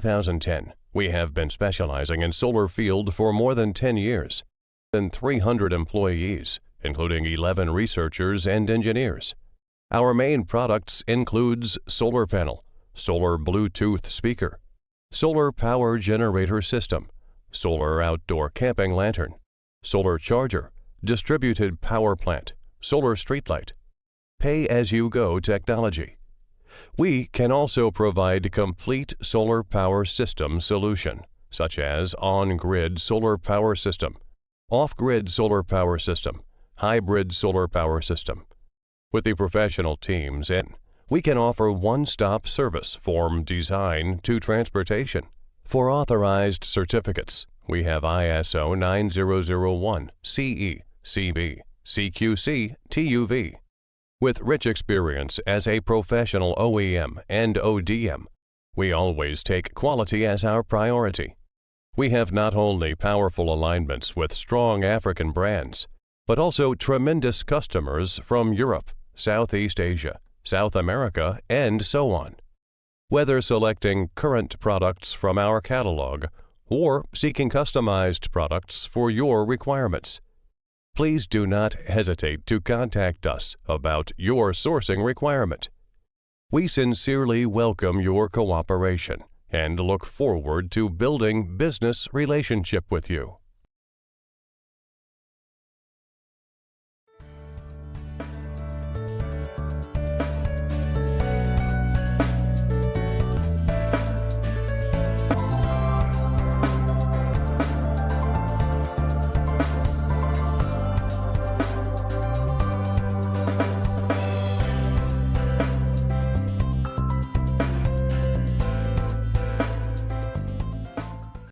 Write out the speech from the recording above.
2010, we have been specializing in solar field for more than 10 years, and 300 employees, including 11 researchers and engineers. Our main products includes solar panel, solar Bluetooth speaker, solar power generator system, solar outdoor camping lantern, solar charger, distributed power plant, solar streetlight, pay-as-you-go technology. We can also provide complete solar power system solution, such as on-grid solar power system, off-grid solar power system, hybrid solar power system. With the professional teams in, we can offer one-stop service from design to transportation. For authorized certificates, we have ISO 9001, CE, CB, CQC, TUV. With rich experience as a professional OEM and ODM, we always take quality as our priority. We have not only powerful alignments with strong African brands, but also tremendous customers from Europe, Southeast Asia, South America, and so on. Whether selecting current products from our catalog or seeking customized products for your requirements, please do not hesitate to contact us about your sourcing requirement. We sincerely welcome your cooperation and look forward to building business relationship with you.